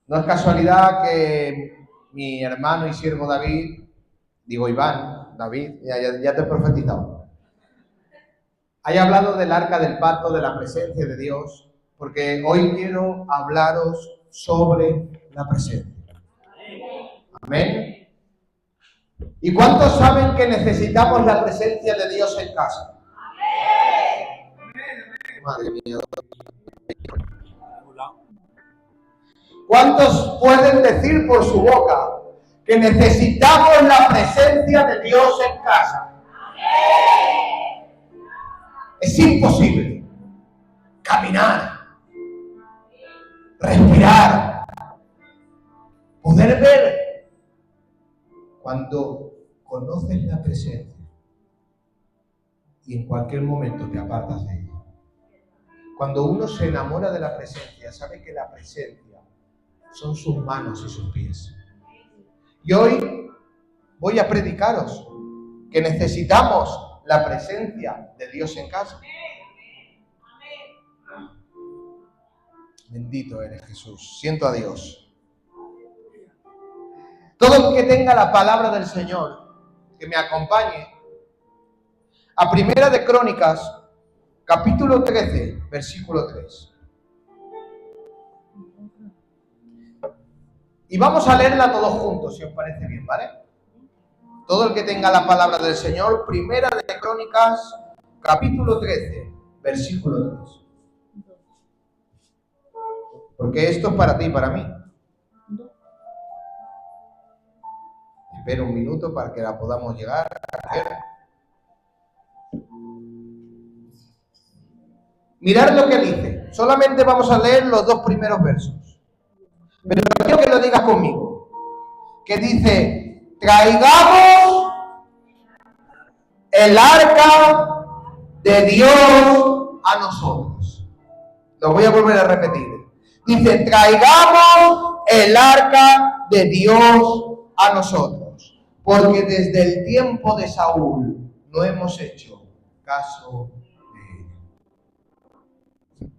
No es casualidad que mi hermano y siervo David, digo Iván, David, ya te he profetizado, haya hablado del arca del pacto, de la presencia de Dios, porque hoy quiero hablaros sobre la presencia. Amén. ¿Y cuántos saben que necesitamos la presencia de Dios en casa? Madre mía. ¿Cuántos pueden decir por su boca que necesitamos la presencia de Dios en casa? Es imposible caminar, respirar, poder ver cuando conoces la presencia y en cualquier momento te apartas de ella. Cuando uno se enamora de la presencia, sabe que la presencia son sus manos y sus pies. Y hoy voy a predicaros que necesitamos la presencia de Dios en casa. Bendito eres, Jesús. Siento a Dios. Todo el que tenga la palabra del Señor, que me acompañe a Primera de Crónicas, capítulo 13, versículo 3. Y vamos a leerla todos juntos, si os parece bien, ¿vale? Todo el que tenga la palabra del Señor, Primera de Crónicas, capítulo 13, versículo 3. Porque esto es para ti y para mí. Espera un minuto para que la podamos llegar a ver. Mirad lo que dice. Solamente vamos a leer los dos primeros versos. Pero quiero que lo digas conmigo. Que dice: traigamos el arca de Dios a nosotros. Lo voy a volver a repetir. Dice: traigamos el arca de Dios a nosotros. Porque desde el tiempo de Saúl no hemos hecho caso de él.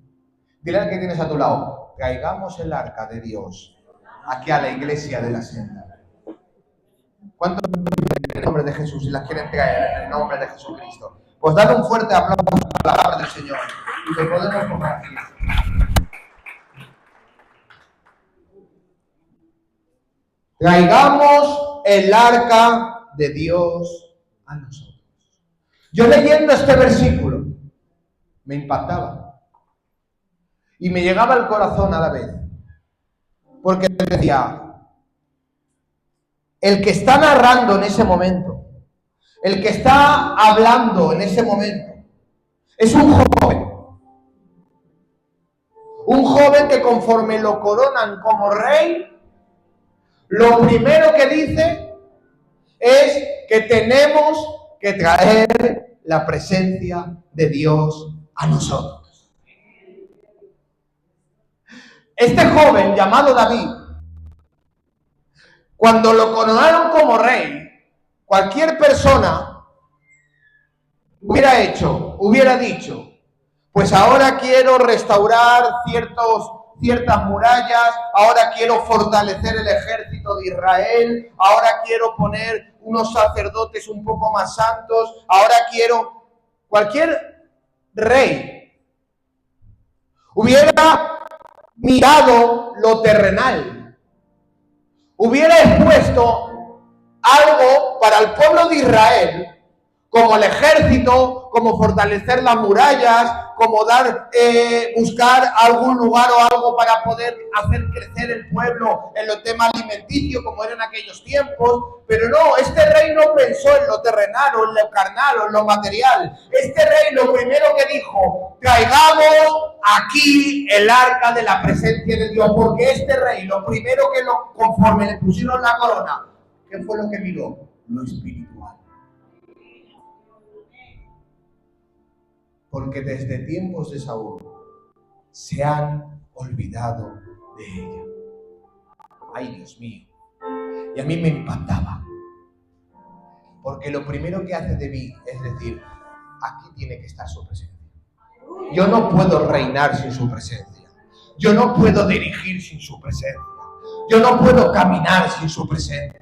Dile al que tienes a tu lado: traigamos el arca de Dios aquí a la iglesia de la senda. ¿Cuántos en el nombre de Jesús y las quieren traer en el nombre de Jesucristo? Pues dale un fuerte aplauso a la palabra del Señor y te podemos poner aquí. Traigamos el arca de Dios a nosotros. Yo leyendo este versículo me impactaba y me llegaba al corazón a la vez, porque decía: el que está narrando en ese momento, el que está hablando en ese momento, es un joven que conforme lo coronan como rey, lo primero que dice es que tenemos que traer la presencia de Dios a nosotros. Este joven llamado David, cuando lo coronaron como rey, cualquier persona hubiera dicho: pues ahora quiero restaurar ciertas murallas, ahora quiero fortalecer el ejército de Israel, ahora quiero poner unos sacerdotes un poco más santos, ahora quiero... Cualquier rey hubiera mirado lo terrenal, hubiera expuesto algo para el pueblo de Israel, como el ejército, como fortalecer las murallas, como buscar algún lugar o algo para poder hacer crecer el pueblo en los temas alimenticios, como eran aquellos tiempos. Pero no, este rey no pensó en lo terrenal o en lo carnal o en lo material. Este rey lo primero que dijo: traigamos aquí el arca de la presencia de Dios, porque este rey, lo primero que conforme le pusieron la corona, ¿qué fue lo que miró? Lo espiritual. Porque desde tiempos de Saúl se han olvidado de ella. Ay, Dios mío. Y a mí me impactaba. Porque lo primero que hace David es decir: aquí tiene que estar su presencia. Yo no puedo reinar sin su presencia. Yo no puedo dirigir sin su presencia. Yo no puedo caminar sin su presencia.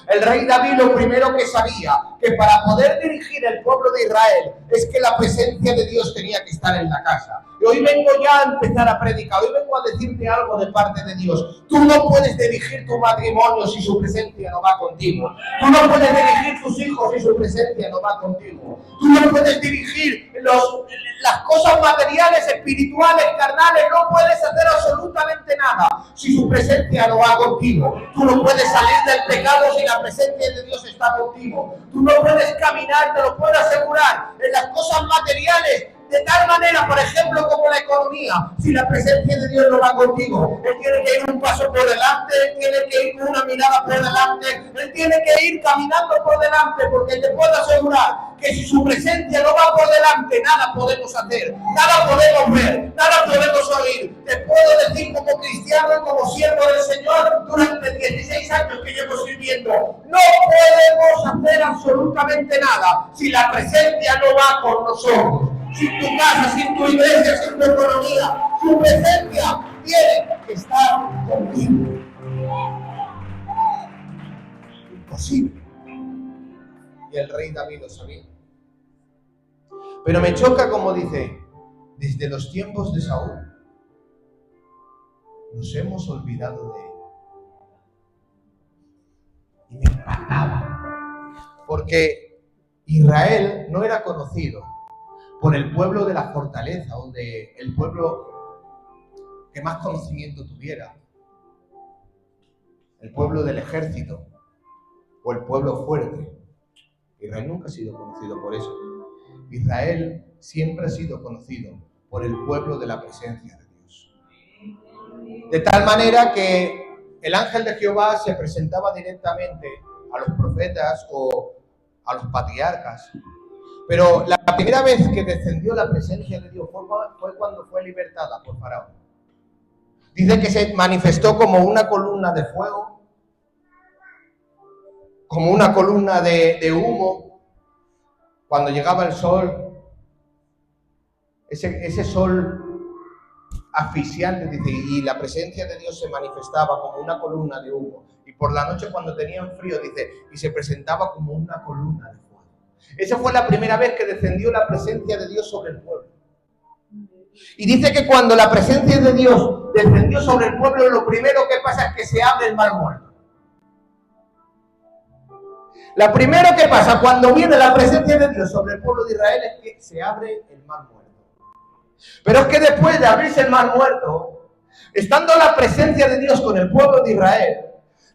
El rey David lo primero que sabía, que para poder dirigir el pueblo de Israel, es que la presencia de Dios tenía que estar en la casa. Y hoy vengo ya a empezar a predicar, hoy vengo a decirte algo de parte de Dios. Tú no puedes dirigir tu matrimonio si su presencia no va contigo. Tú no puedes dirigir tus hijos si su presencia no va contigo. Tú no puedes dirigir las cosas materiales, espirituales, carnales. No puedes hacer absolutamente nada si su presencia no va contigo. Tú no puedes salir del pecado si la presencia de Dios está contigo. Tú no puedes caminar, te lo puedo asegurar, en las cosas materiales de tal manera, por ejemplo, como la economía. Si la presencia de Dios no va contigo, Él tiene que ir un paso por delante, Él tiene que ir con una mirada por delante, Él tiene que ir caminando por delante, porque te puedo asegurar que si su presencia no va por delante, nada podemos hacer, nada podemos ver, nada podemos oír. Te puedo decir como cristiano y como siervo del Señor, durante 16 años que llevo sirviendo, no podemos hacer absolutamente nada si la presencia no va con nosotros. Sin tu casa, sin tu iglesia, sin tu economía, su presencia tiene que estar contigo. Imposible. Y el rey David lo sabía. Pero me choca como dice, desde los tiempos de Saúl, nos hemos olvidado de él. Y me impactaba, porque Israel no era conocido por el pueblo de la fortaleza, o de el pueblo que más conocimiento tuviera, el pueblo del ejército, o el pueblo fuerte. Israel nunca ha sido conocido por eso. Israel siempre ha sido conocido por el pueblo de la presencia de Dios. De tal manera que el ángel de Jehová se presentaba directamente a los profetas o a los patriarcas. Pero la primera vez que descendió la presencia de Dios fue cuando fue libertada por Faraón. Dice que se manifestó como una columna de fuego, como una columna de humo. Cuando llegaba el sol, ese sol asfixiante, dice, y la presencia de Dios se manifestaba como una columna de humo. Y por la noche cuando tenían frío, dice, y se presentaba como una columna de fuego. Esa fue la primera vez que descendió la presencia de Dios sobre el pueblo. Y dice que cuando la presencia de Dios descendió sobre el pueblo, lo primero que pasa es que se abre el mar muerto. Lo primero que pasa cuando viene la presencia de Dios sobre el pueblo de Israel es que se abre el mar muerto. Pero es que después de abrirse el mar muerto, estando la presencia de Dios con el pueblo de Israel,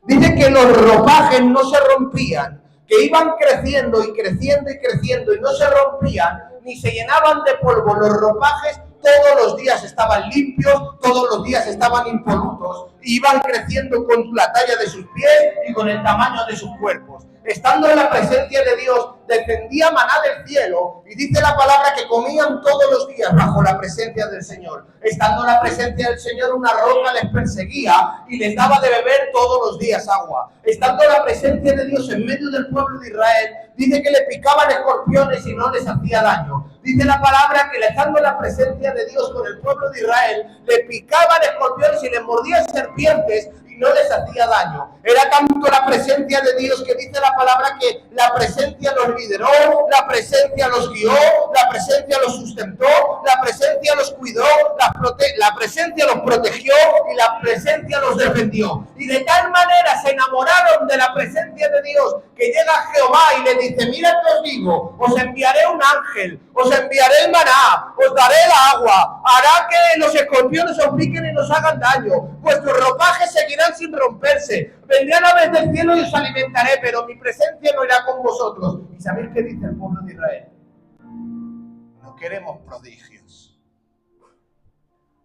dice que los ropajes no se rompían, que iban creciendo y creciendo y creciendo y no se rompían ni se llenaban de polvo. Los ropajes todos los días estaban limpios, todos los días estaban impolutos, iban creciendo con la talla de sus pies y con el tamaño de sus cuerpos. Estando en la presencia de Dios, descendía maná del cielo, y dice la palabra que comían todos los días bajo la presencia del Señor. Estando en la presencia del Señor, una roca les perseguía y les daba de beber todos los días agua. Estando en la presencia de Dios en medio del pueblo de Israel, dice que le picaban escorpiones y no les hacía daño. Dice la palabra que estando en la presencia de Dios con el pueblo de Israel, le picaban escorpiones y le mordían serpientes y no les hacía daño. Era tanto la presencia de Dios que dice la palabra que la presencia los lideró, la presencia los guió, la presencia los sustentó, la presencia los cuidó, la presencia los protegió y la presencia los defendió. Y de tal manera se enamoraron de la presencia de Dios que llega Jehová y le dice: mirad que os digo, os enviaré un ángel, os enviaré el maná, os daré el agua, hará que los escorpiones os piquen y nos hagan daño, vuestros ropajes seguirán sin romperse, vendrán aves del cielo y os alimentaré, pero mi presencia no irá con vosotros. ¿Y sabéis qué dice el pueblo de Israel? No queremos prodigios,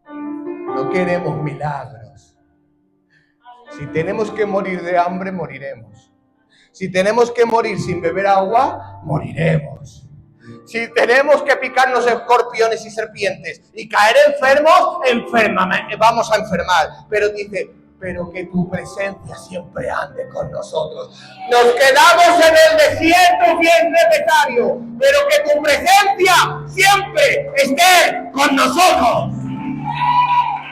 no queremos milagros. Si tenemos que morir de hambre, moriremos. Si tenemos que morir sin beber agua, moriremos. Si tenemos que picarnos escorpiones y serpientes y caer enfermos, vamos a enfermar. Pero dice, pero que tu presencia siempre ande con nosotros. Nos quedamos en el desierto si es necesario, pero que tu presencia siempre esté con nosotros.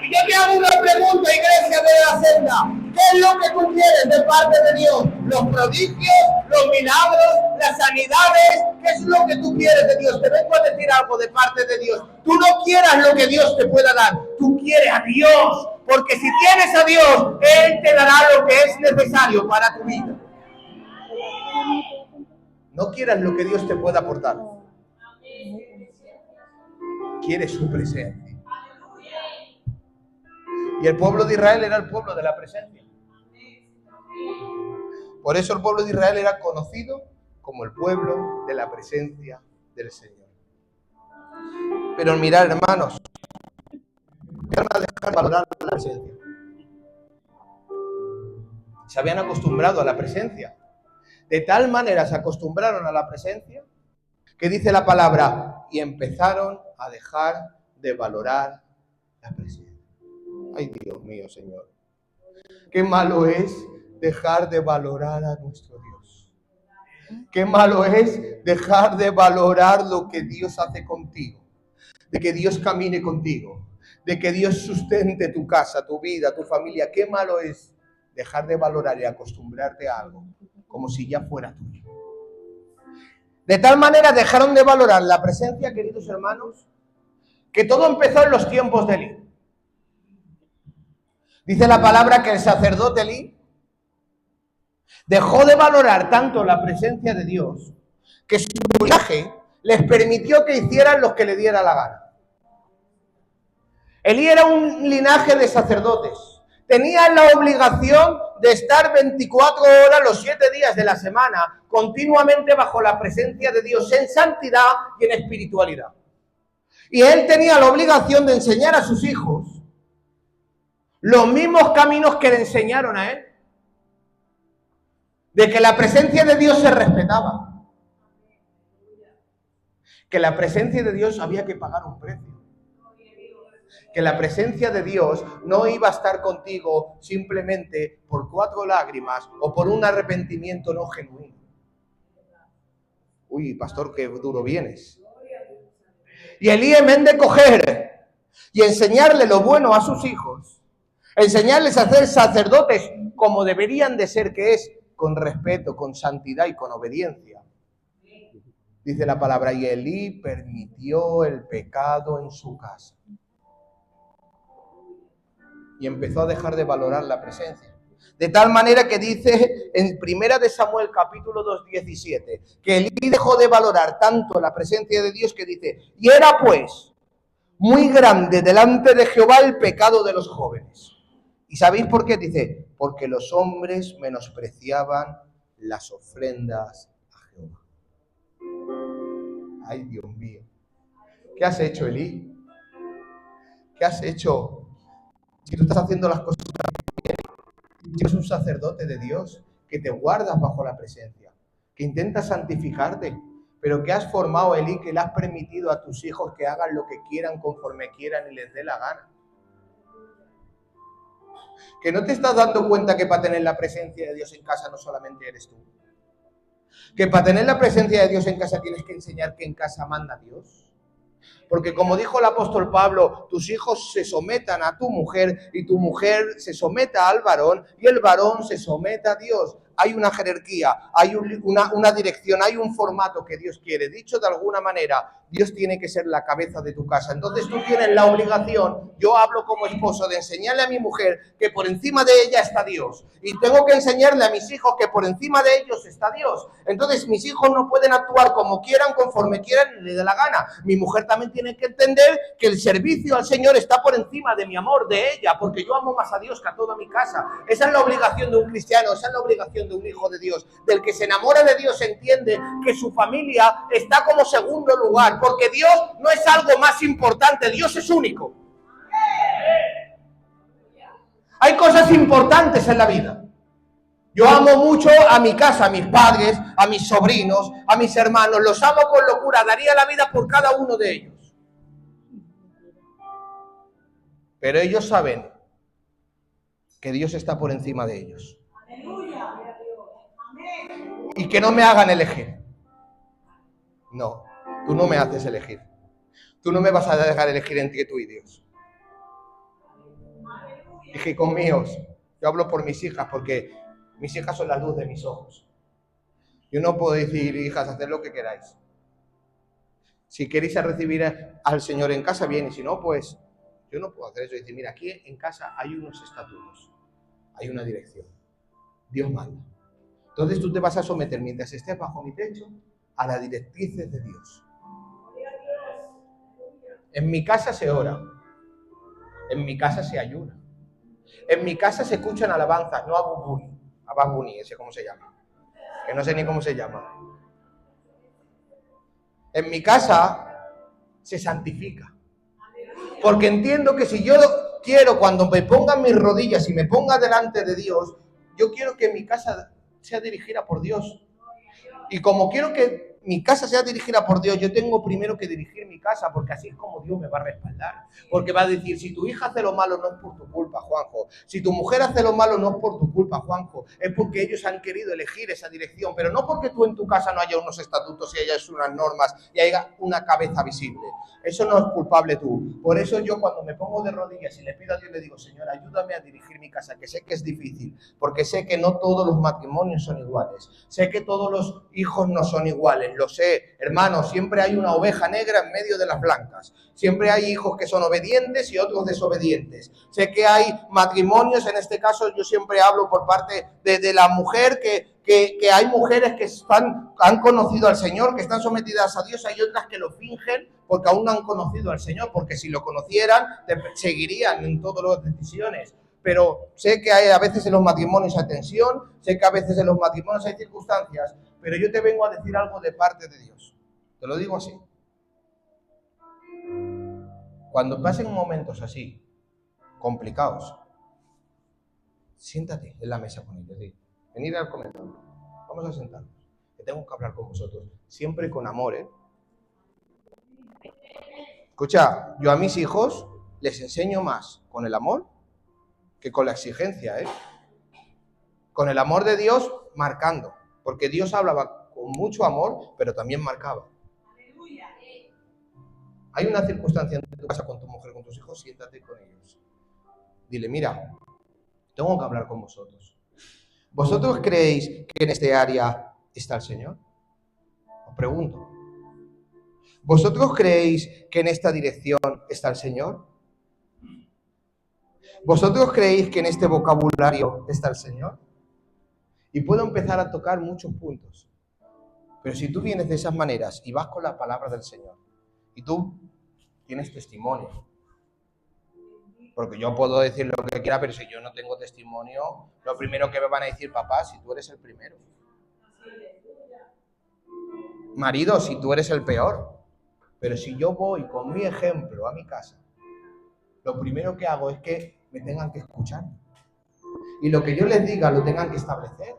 Y yo te hago una pregunta, iglesia de la senda. ¿Qué es lo que tú quieres de parte de Dios? Los prodigios, los milagros, las sanidades. ¿Qué es lo que tú quieres de Dios? Te vengo a decir algo de parte de Dios. Tú no quieras lo que Dios te pueda dar. Tú quieres a Dios. Porque si tienes a Dios, Él te dará lo que es necesario para tu vida. No quieras lo que Dios te pueda aportar. Quieres su presencia. Y el pueblo de Israel era el pueblo de la presencia. Por eso el pueblo de Israel era conocido como el pueblo de la presencia del Señor. Pero mirad, hermanos, van a dejar de valorar la presencia. Se habían acostumbrado a la presencia. De tal manera se acostumbraron a la presencia que dice la palabra, y empezaron a dejar de valorar la presencia. Ay, Dios mío, Señor. Qué malo es dejar de valorar a nuestro Dios. Qué malo es dejar de valorar lo que Dios hace contigo. De que Dios camine contigo. De que Dios sustente tu casa, tu vida, tu familia. Qué malo es dejar de valorar y acostumbrarte a algo como si ya fuera tuyo. De tal manera dejaron de valorar la presencia, queridos hermanos, que todo empezó en los tiempos de Elí. Dice la palabra que el sacerdote Elí dejó de valorar tanto la presencia de Dios que su linaje les permitió que hicieran lo que le diera la gana. Elí era un linaje de sacerdotes. Tenían la obligación de estar 24 horas los 7 días de la semana continuamente bajo la presencia de Dios en santidad y en espiritualidad. Y él tenía la obligación de enseñar a sus hijos los mismos caminos que le enseñaron a él. De que la presencia de Dios se respetaba. Que la presencia de Dios había que pagar un precio. Que la presencia de Dios no iba a estar contigo simplemente por 4 lágrimas o por un arrepentimiento no genuino. Uy, pastor, qué duro vienes. Y Elí, en vez de coger y enseñarle lo bueno a sus hijos, enseñarles a ser sacerdotes como deberían de ser, que es con respeto, con santidad y con obediencia. Dice la palabra, y Elí permitió el pecado en su casa. Y empezó a dejar de valorar la presencia. De tal manera que dice en 1 de Samuel capítulo 2, 17, que Elí dejó de valorar tanto la presencia de Dios que dice, y era pues muy grande delante de Jehová el pecado de los jóvenes. ¿Y sabéis por qué? Dice, porque los hombres menospreciaban las ofrendas a Jehová. Ay, Dios mío. ¿Qué has hecho, Elí? ¿Qué has hecho? Si tú estás haciendo las cosas bien, si eres un sacerdote de Dios, que te guardas bajo la presencia, que intentas santificarte, pero que has formado, Elí, que le has permitido a tus hijos que hagan lo que quieran, conforme quieran y les dé la gana. Que no te estás dando cuenta que para tener la presencia de Dios en casa no solamente eres tú. Que para tener la presencia de Dios en casa tienes que enseñar que en casa manda Dios. Porque como dijo el apóstol Pablo, tus hijos se sometan a tu mujer y tu mujer se someta al varón y el varón se someta a Dios. Hay una jerarquía, hay una dirección, hay un formato que Dios quiere. Dicho de alguna manera, Dios tiene que ser la cabeza de tu casa. Entonces tú tienes la obligación, yo hablo como esposo, de enseñarle a mi mujer que por encima de ella está Dios. Y tengo que enseñarle a mis hijos que por encima de ellos está Dios. Entonces mis hijos no pueden actuar como quieran, conforme quieran y le dé la gana. Mi mujer también tiene que entender que el servicio al Señor está por encima de mi amor, de ella, porque yo amo más a Dios que a toda mi casa. Esa es la obligación de un cristiano, esa es la obligación de un hijo de Dios. Del que se enamora de Dios entiende que su familia está como segundo lugar, porque Dios no es algo más importante, Dios es único. Hay cosas importantes en la vida. Yo amo mucho a mi casa, a mis padres, a mis sobrinos, a mis hermanos, los amo con locura, daría la vida por cada uno de ellos. Pero ellos saben que Dios está por encima de ellos. Y que no me hagan elegir. No, tú no me haces elegir. Tú no me vas a dejar elegir entre tú y Dios. Hijos míos, Yo hablo por mis hijas porque mis hijas son la luz de mis ojos. Yo no puedo decir, hijas, haced lo que queráis. Si queréis recibir al Señor en casa, bien, y si no, pues yo no puedo hacer eso. Decir, mira, aquí en casa hay unos estatutos, hay una dirección. Dios manda. Entonces tú te vas a someter, mientras estés bajo mi techo, a las directrices de Dios. En mi casa se ora. En mi casa se ayuna. En mi casa se escuchan alabanzas, no a Bad Bunny, ese cómo se llama. Que no sé ni cómo se llama. En mi casa se santifica. Porque entiendo que si yo quiero, cuando me ponga en mis rodillas y me ponga delante de Dios, yo quiero que mi casa sea dirigida por Dios. Y como quiero que mi casa sea dirigida por Dios, yo tengo primero que dirigir mi casa, porque así es como Dios me va a respaldar. Porque va a decir, si tu hija hace lo malo no es por tu culpa, Juanjo. Si tu mujer hace lo malo no es por tu culpa, Juanjo. Es porque ellos han querido elegir esa dirección, pero no porque tú en tu casa no haya unos estatutos y haya unas normas y haya una cabeza visible. Eso no es culpable tú. Por eso yo cuando me pongo de rodillas y le pido a Dios, le digo, Señor, ayúdame a dirigir mi casa, que sé que es difícil, porque sé que no todos los matrimonios son iguales. Sé que todos los hijos no son iguales, lo sé, hermano, siempre hay una oveja negra en medio de las blancas. Siempre hay hijos que son obedientes y otros desobedientes. Sé que hay matrimonios, en este caso yo siempre hablo por parte de la mujer, que hay mujeres que han conocido al Señor, que están sometidas a Dios, hay otras que lo fingen porque aún no han conocido al Señor, porque si lo conocieran, te seguirían en todas las decisiones. Pero sé que hay a veces en los matrimonios hay tensión, sé que a veces en los matrimonios hay circunstancias, pero yo te vengo a decir algo de parte de Dios. Te lo digo así. Cuando pasen momentos así, complicados, siéntate en la mesa con ellos. Venid al comedor, vamos a sentarnos, que tengo que hablar con vosotros, siempre con amor, ¿eh? Escucha, yo a mis hijos les enseño más con el amor que con la exigencia, ¿eh? Con el amor de Dios marcando, porque Dios hablaba con mucho amor, pero también marcaba. Hay una circunstancia en tu casa con tu mujer, con tus hijos, siéntate con ellos. Dile, mira, tengo que hablar con vosotros. ¿Vosotros creéis que en este área está el Señor? Os pregunto. ¿Vosotros creéis que en esta dirección está el Señor? ¿Vosotros creéis que en este vocabulario está el Señor? Y puedo empezar a tocar muchos puntos. Pero si tú vienes de esas maneras y vas con la palabra del Señor, y tú tienes testimonio, porque yo puedo decir lo que quiera, pero si yo no tengo testimonio, lo primero que me van a decir, papá, si tú eres el primero. Marido, si tú eres el peor. Pero si yo voy con mi ejemplo a mi casa, lo primero que hago es que me tengan que escuchar. Y lo que yo les diga lo tengan que establecer,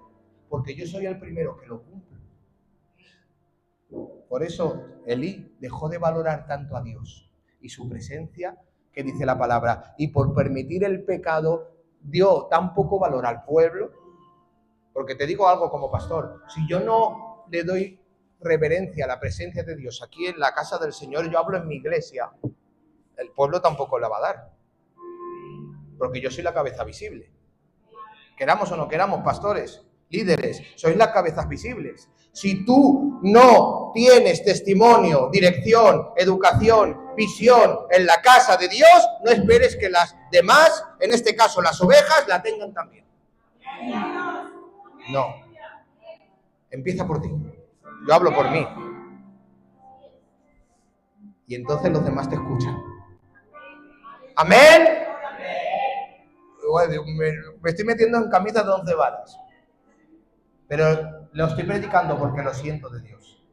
porque yo soy el primero que lo cumple. Por eso Elí dejó de valorar tanto a Dios y su presencia, que dice la palabra, y por permitir el pecado dio tan poco valor al pueblo. Porque te digo algo como pastor, si yo no le doy reverencia a la presencia de Dios aquí en la casa del Señor, yo hablo en mi iglesia, el pueblo tampoco la va a dar, porque yo soy la cabeza visible. Queramos o no queramos, pastores, líderes, sois las cabezas visibles. Si tú no tienes testimonio, dirección, educación, visión en la casa de Dios, no esperes que las demás, en este caso las ovejas, la tengan también. No. Empieza por ti. Yo hablo por mí. Y entonces los demás te escuchan. ¿Amén? Me estoy metiendo en camisas de 11 varas. Pero lo estoy predicando porque lo siento de Dios.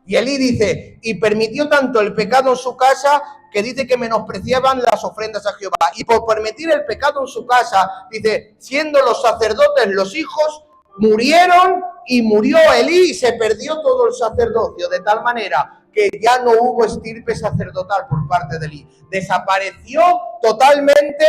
Y Elí dice, y permitió tanto el pecado en su casa, que dice que menospreciaban las ofrendas a Jehová. Y por permitir el pecado en su casa, dice, siendo los sacerdotes los hijos, murieron y murió Elí y se perdió todo el sacerdocio, de tal manera que ya no hubo estirpe sacerdotal por parte de Elí. Desapareció totalmente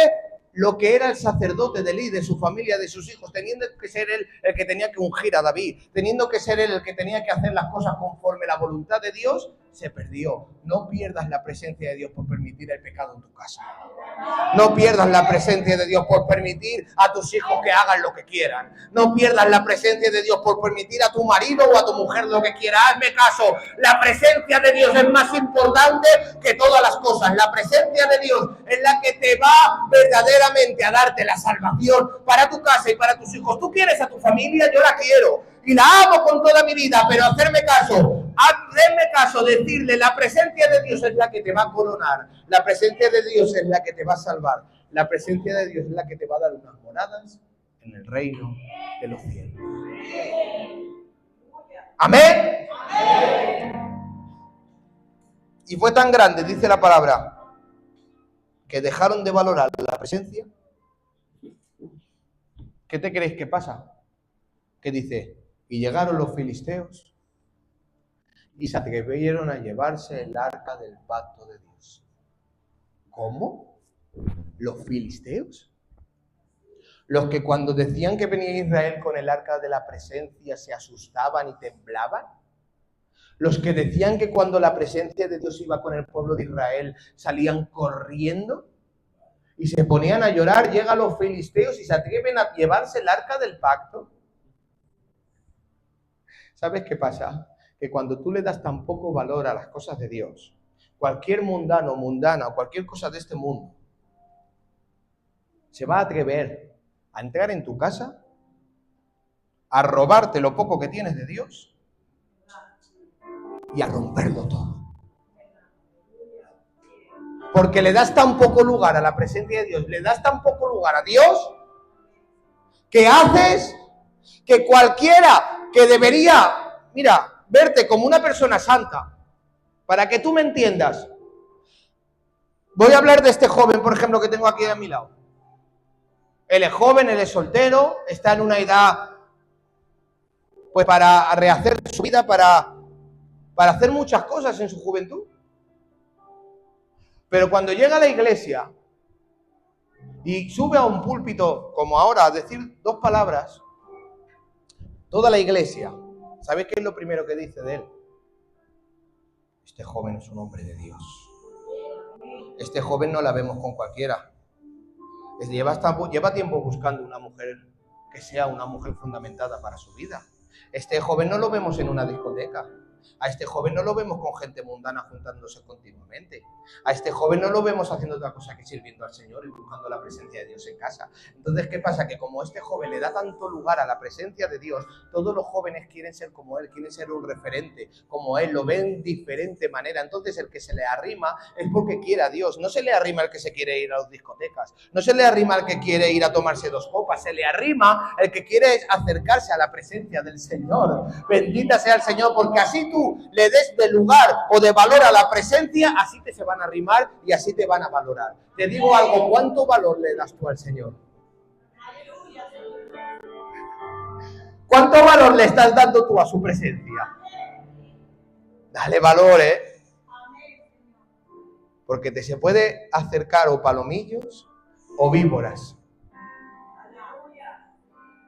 lo que era el sacerdote de Elí, de su familia, de sus hijos, teniendo que ser él el que tenía que ungir a David, teniendo que ser él el que tenía que hacer las cosas conforme la voluntad de Dios, se perdió. No pierdas la presencia de Dios por permitir el pecado en tu casa. No pierdas la presencia de Dios por permitir a tus hijos que hagan lo que quieran. No pierdas la presencia de Dios por permitir a tu marido o a tu mujer lo que quiera. Hazme caso, la presencia de Dios es más importante que todas las cosas. La presencia de Dios es la que te va verdaderamente a darte la salvación para tu casa y para tus hijos. Tú quieres a tu familia, yo la quiero y la amo con toda mi vida, pero hacerme caso, decirle, la presencia de Dios es la que te va a coronar, la presencia de Dios es la que te va a salvar, la presencia de Dios es la que te va a dar unas moradas en el reino de los cielos. Amén. Y fue tan grande, dice la palabra, que dejaron de valorar la presencia. ¿Qué te creéis que pasa? Que dice, y llegaron los filisteos y se atrevieron a llevarse el arca del pacto de Dios. ¿Cómo? ¿Los filisteos? Los que cuando decían que venía Israel con el arca de la presencia se asustaban y temblaban. Los que decían que cuando la presencia de Dios iba con el pueblo de Israel salían corriendo y se ponían a llorar. Llegan los filisteos y se atreven a llevarse el arca del pacto. ¿Sabes qué pasa? Que cuando tú le das tan poco valor a las cosas de Dios, cualquier mundano, mundana o cualquier cosa de este mundo se va a atrever a entrar en tu casa, a robarte lo poco que tienes de Dios y a romperlo todo. Porque le das tan poco lugar a la presencia de Dios, le das tan poco lugar a Dios, que haces que cualquiera que debería, verte como una persona santa, para que tú me entiendas. Voy a hablar de este joven, por ejemplo, que tengo aquí a mi lado. Él es joven, él es soltero, está en una edad pues para rehacer su vida, para hacer muchas cosas en su juventud. Pero cuando llega a la iglesia y sube a un púlpito como ahora a decir 2 palabras, toda la iglesia, ¿sabéis qué es lo primero que dice de él? Este joven es un hombre de Dios. Este joven no la vemos con cualquiera. Lleva tiempo buscando una mujer que sea una mujer fundamentada para su vida. Este joven no lo vemos en una discoteca. A este joven no lo vemos con gente mundana juntándose continuamente. A este joven no lo vemos haciendo otra cosa que sirviendo al Señor y buscando la presencia de Dios en casa. Entonces, ¿qué pasa? Que como este joven le da tanto lugar a la presencia de Dios, todos los jóvenes quieren ser como él, quieren ser un referente como él, lo ven de diferente manera. Entonces, el que se le arrima es porque quiere a Dios. No se le arrima al que se quiere ir a las discotecas. No se le arrima al que quiere ir a tomarse 2 copas. Se le arrima el que quiere acercarse a la presencia del Señor. Bendita sea el Señor, porque así tú le des de lugar o de valor a la presencia, así te se van a arrimar y así te van a valorar. Te digo algo, ¿cuánto valor le das tú al Señor? ¿Cuánto valor le estás dando tú a su presencia? Dale valor, porque te se puede acercar o palomillos o víboras.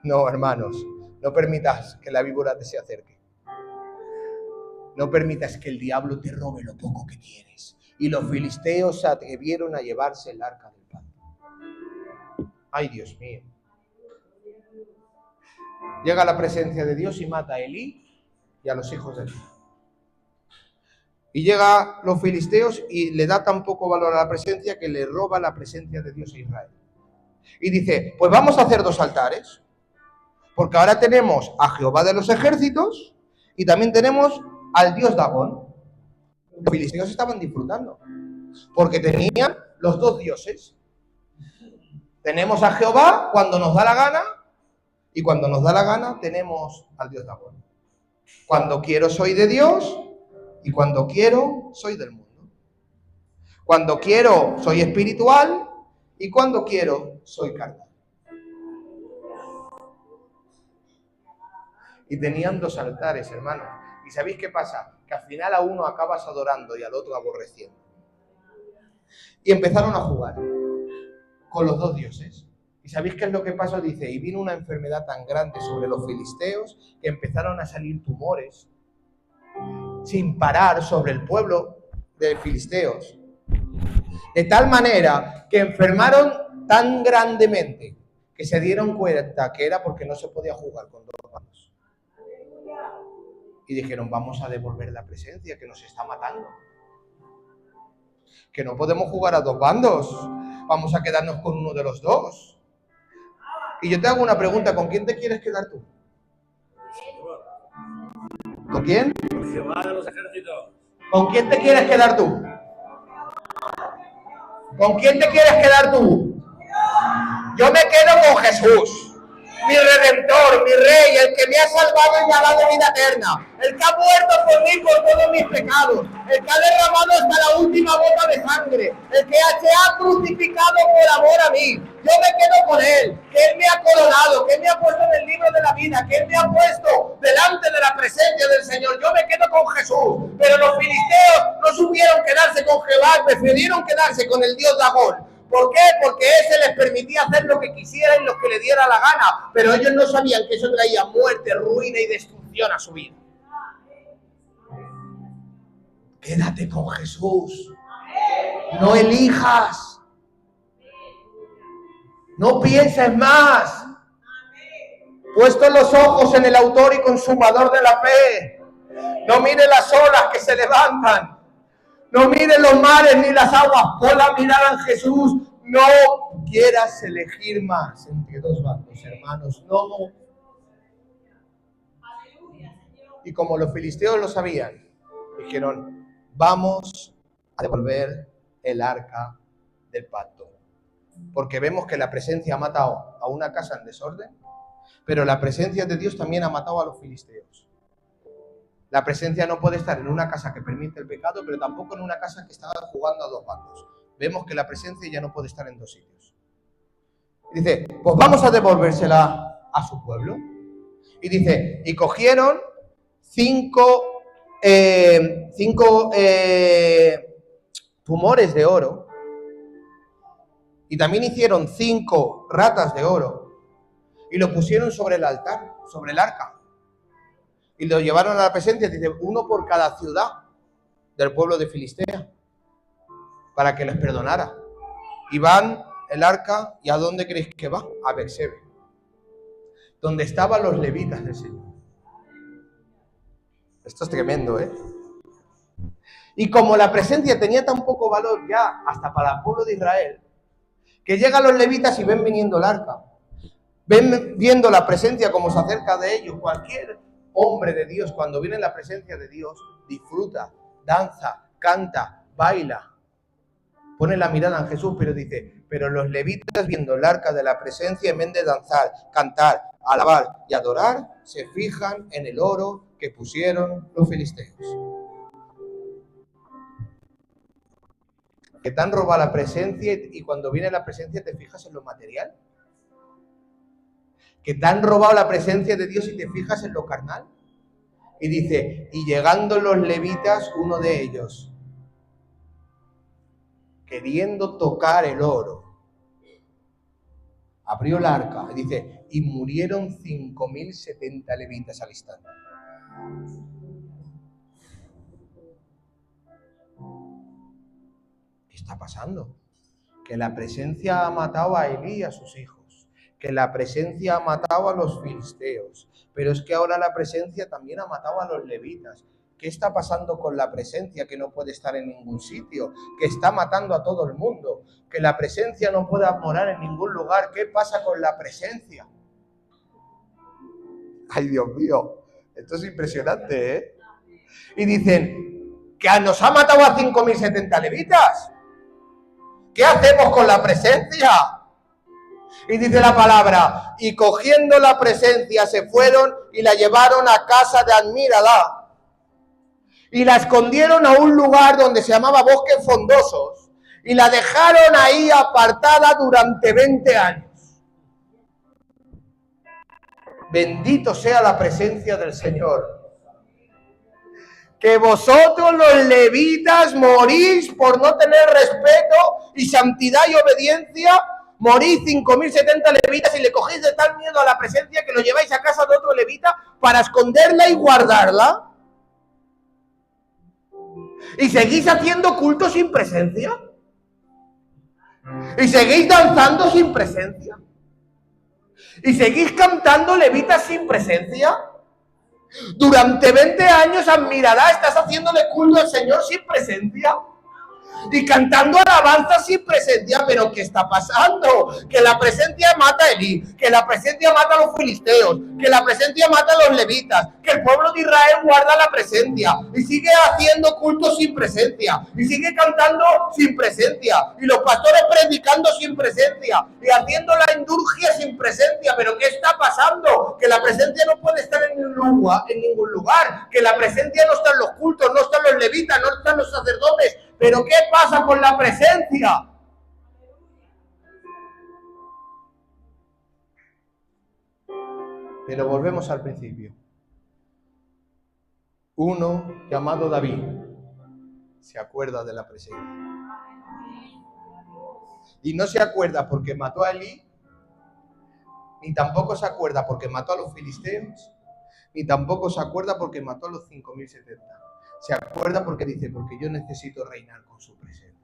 No, hermanos, no permitas que la víbora te se acerque. No permitas que el diablo te robe lo poco que tienes. Y los filisteos se atrevieron a llevarse el arca del pacto. Ay, Dios mío. Llega la presencia de Dios y mata a Elí y a los hijos de Elí. Y llega los filisteos y le da tan poco valor a la presencia que le roba la presencia de Dios a Israel. Y dice, pues vamos a hacer 2 altares. Porque ahora tenemos a Jehová de los ejércitos y también tenemos al dios Dagón. Los filisteos estaban disfrutando porque tenían los 2 dioses. Tenemos a Jehová cuando nos da la gana y cuando nos da la gana tenemos al dios Dagón. Cuando quiero soy de Dios y cuando quiero soy del mundo. Cuando quiero soy espiritual y cuando quiero soy carnal. Y tenían 2 altares, hermanos. ¿Y sabéis qué pasa? Que al final a uno acabas adorando y al otro aborreciendo. Y empezaron a jugar con los 2 dioses. ¿Y sabéis qué es lo que pasó? Dice, y vino una enfermedad tan grande sobre los filisteos que empezaron a salir tumores. sin parar sobre el pueblo de filisteos, de tal manera que enfermaron tan grandemente que se dieron cuenta que era porque no se podía jugar con dos bandos. Y dijeron, vamos a devolver la presencia que nos está matando. Que no podemos jugar a dos bandos, vamos a quedarnos con uno de los dos. Y yo te hago una pregunta, ¿con quién te quieres quedar tú? ¿Con quién? Jehová de los ejércitos. ¿Con quién te quieres quedar tú? ¿Con quién te quieres quedar tú? Yo me quedo con Jesús, mi Redentor, mi Rey, el que me ha salvado y me ha dado vida eterna, el que ha muerto por mí por todos mis pecados, el que ha derramado hasta la última gota de sangre, el que se ha crucificado por amor a mí. Yo me quedo con Él, que Él me ha coronado, que Él me ha puesto en el libro de la vida, que Él me ha puesto delante de la presencia del Señor. Yo me quedo con Jesús, pero los filisteos no supieron quedarse con Jehová, prefirieron quedarse con el Dios Dagón. ¿Por qué? Porque ese les permitía hacer lo que quisiera y lo que le diera la gana, pero ellos no sabían que eso traía muerte, ruina y destrucción a su vida. Quédate con Jesús, no elijas, no pienses más, puestos los ojos en el autor y consumador de la fe, no mires las olas que se levantan, no mires los mares ni las aguas, pon la mirada en Jesús. No quieras elegir más entre dos bandos, hermanos, no. Y como los filisteos lo sabían, dijeron, vamos a devolver el arca del pacto. Porque vemos que la presencia ha matado a una casa en desorden, pero la presencia de Dios también ha matado a los filisteos. La presencia no puede estar en una casa que permite el pecado, pero tampoco en una casa que está jugando a dos bandos. Vemos que la presencia ya no puede estar en dos sitios. Y dice, pues vamos a devolvérsela a su pueblo. Y dice, y cogieron cinco tumores de oro, y también hicieron 5 ratas de oro, y lo pusieron sobre el altar, sobre el arca. Y lo llevaron a la presencia, dice, uno por cada ciudad del pueblo de Filistea, para que les perdonara. Y van el arca, ¿y a dónde creéis que va? A Bersebe, donde estaban los levitas del Señor. Esto es tremendo, ¿eh? Y como la presencia tenía tan poco valor ya, hasta para el pueblo de Israel, que llegan los levitas y ven viniendo el arca, ven viendo la presencia como se acerca de ellos. Cualquier hombre de Dios, cuando viene la presencia de Dios, disfruta, danza, canta, baila, pone la mirada en Jesús, pero dice, pero los levitas viendo el arca de la presencia, en vez de danzar, cantar, alabar y adorar, se fijan en el oro que pusieron los filisteos. Que te han robado la presencia, y cuando viene la presencia te fijas en lo material. Que te han robado la presencia de Dios y te fijas en lo carnal. Y dice, y llegando los levitas, uno de ellos, queriendo tocar el oro, abrió el arca, y dice, y murieron 5.070 levitas al instante. ¿Qué está pasando? Que la presencia ha matado a Elí y a sus hijos. Que la presencia ha matado a los filisteos, pero es que ahora la presencia también ha matado a los levitas. ¿Qué está pasando con la presencia que no puede estar en ningún sitio? Que está matando a todo el mundo, que la presencia no puede morar en ningún lugar. ¿Qué pasa con la presencia? Ay, Dios mío, esto es impresionante, ¿eh? Y dicen, que nos ha matado a 5.070 levitas. ¿Qué hacemos con la presencia? Y dice la palabra, y cogiendo la presencia se fueron y la llevaron a casa de Admiradá. Y la escondieron a un lugar donde se llamaba Bosques Fondosos. Y la dejaron ahí apartada durante 20 años. Bendito sea la presencia del Señor. Que vosotros los levitas morís por no tener respeto y santidad y obediencia. Morís 5.070 levitas y le cogéis de tal miedo a la presencia que lo lleváis a casa de otro levita para esconderla y guardarla. ¿Y seguís haciendo culto sin presencia? ¿Y seguís danzando sin presencia? ¿Y seguís cantando levitas sin presencia? Durante 20 años, admirada, estás haciéndole culto al Señor sin presencia. Y cantando alabanza sin presencia. ¿Pero qué está pasando? Que la presencia mata a Elí, que la presencia mata a los filisteos, que la presencia mata a los levitas, que el pueblo de Israel guarda la presencia y sigue haciendo culto sin presencia, y sigue cantando sin presencia, y los pastores predicando sin presencia, y haciendo la indulgencia sin presencia. ¿Pero qué está pasando? Que la presencia no puede estar en ningún lugar, que la presencia no está en los cultos, no está en los levitas, no está en los sacerdotes. ¿Pero qué pasa con la presencia? Pero volvemos al principio. Uno llamado David se acuerda de la presencia. Y no se acuerda porque mató a Elí, ni tampoco se acuerda porque mató a los filisteos, ni tampoco se acuerda porque mató a los 5.070. Se acuerda porque dice, porque yo necesito reinar con su presencia.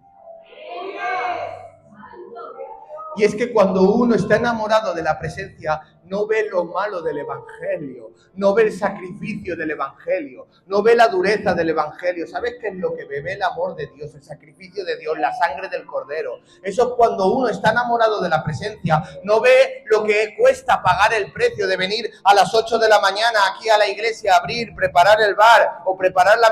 Y es que cuando uno está enamorado de la presencia, no ve lo malo del Evangelio, no ve el sacrificio del Evangelio, no ve la dureza del Evangelio. ¿Sabes qué es lo que ve? Ve el amor de Dios, el sacrificio de Dios, la sangre del Cordero. Eso es cuando uno está enamorado de la presencia, no ve lo que cuesta pagar el precio de venir a las 8 de la mañana aquí a la iglesia, abrir, preparar el bar, o preparar la